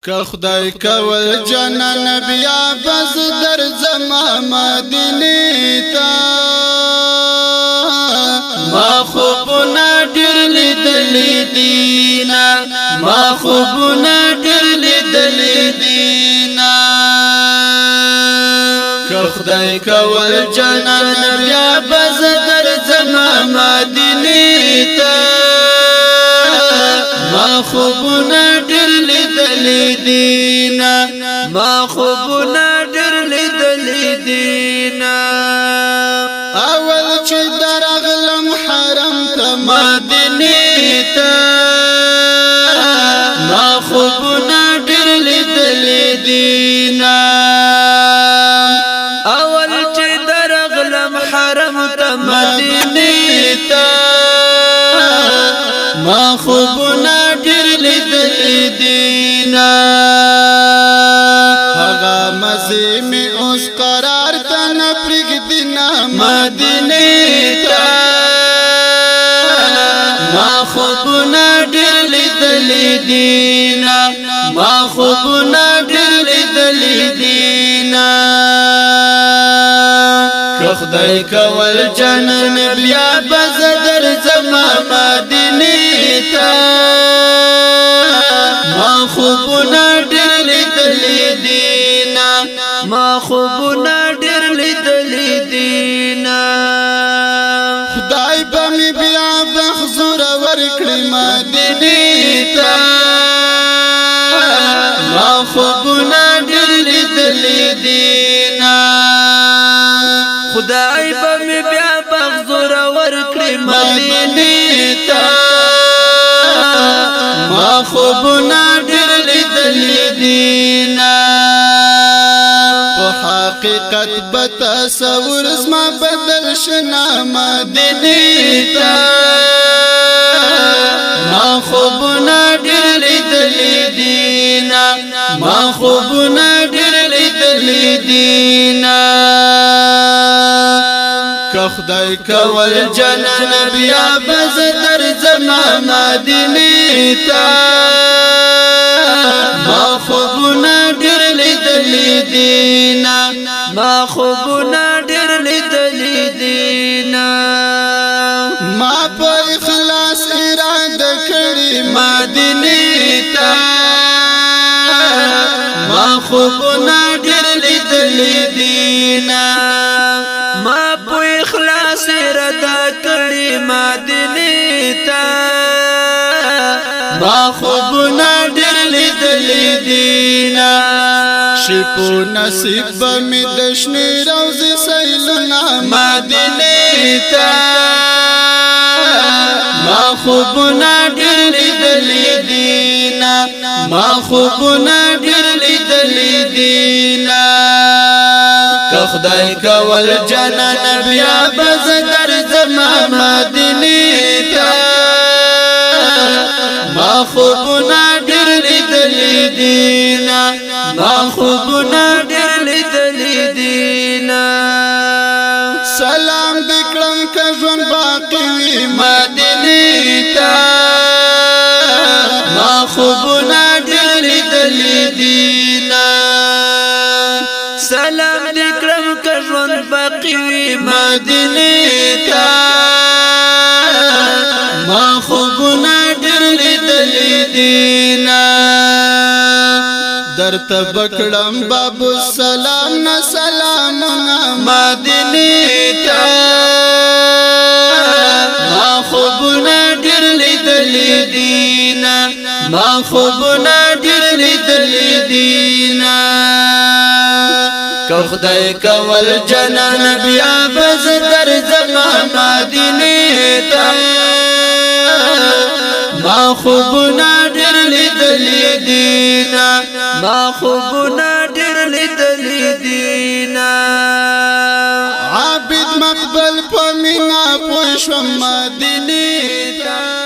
که خدای کول جنان بیا بس در زما مدینه تا ما خوبنا ډېر لیدلي دینا ما خوبنا ډېر لیدلي دینا که خدای کول جنان بیا بس در زما مدینه تا ما خوبنا ډېر لیدلي دینا ما خوبنا ډېر لیدلي دینا اول چې درغلم حرم ته مدینه ته ما خوبنا ډېر لیدلي دینا اول چې درغلم حرم ته مدینه ته ما خوبنا ډېر لیدلي دینا هغه مزه می اوس قرار ته نه پرېږدینا مدینه ته ما خوبنا ډېر لیدلي دینا ما خوبنا ډېر لیدلي دینا که خدای کول جنان بیا بس در زما مدینه ته ما خوبنا ډېر لیدلي دینا ما خوبنا ډېر لیدلي دینا خدای به می بیا بخزور ورکړي مدینه ته ما خوبنا ډېر لیدلي دینا خدای به می بیا بخزور ورکړي مدینه ته ما خوبنا ډېر لیدلي دینا په حقیقت به تصور زما بدل شنا مدینه ته ما خوبنا ډېر لیدلي دینا ما خوبنا ډېر لیدلي دینا که خدای کول جنان بیا بس در زما مدینه ته ما خوبنا ډېر لیدلي دینا ما خوبنا ډېر لیدلي دینا ما په اخلاص اراده کړې مدینه ته ما خوبنا ډېر لیدلي دینا ما په اخلاص اراده کړې مدینه ته ما خوبنا ډېر لیدلي دینا شپو نصیب می دشنی روزي سیلنا مدینه ته ما خوبنا ډېر لیدلي دینا ما خوبنا ډېر لیدلي دینا که خدای کول جنان بیا بس در زما مدینه ته ما خوبنا ډېر لیدلي دینا ما خوبنا ډېر لیدلي دینا سلام دکړم که ژوند باقي وي مدینه ته ما خوبنا ډېر لیدلي دینا سلام دکړم که ژوند باقي وي مدینه ته ما خوبنا ډېر لیدلي دینا درته بکړم بابو سلام نه سلامونه مدینه ته ما خوبنا ډېر لیدلي دینا ما خوبنا ډېر لیدلي دینا که خدای کول جنان بیا بس در زما مدینه ته ما خوبنا ډېر لیدلي دینا ما خوبنا ډېر لیدلي دینا عابد مقبل په مینا پوه شوم مدینه ته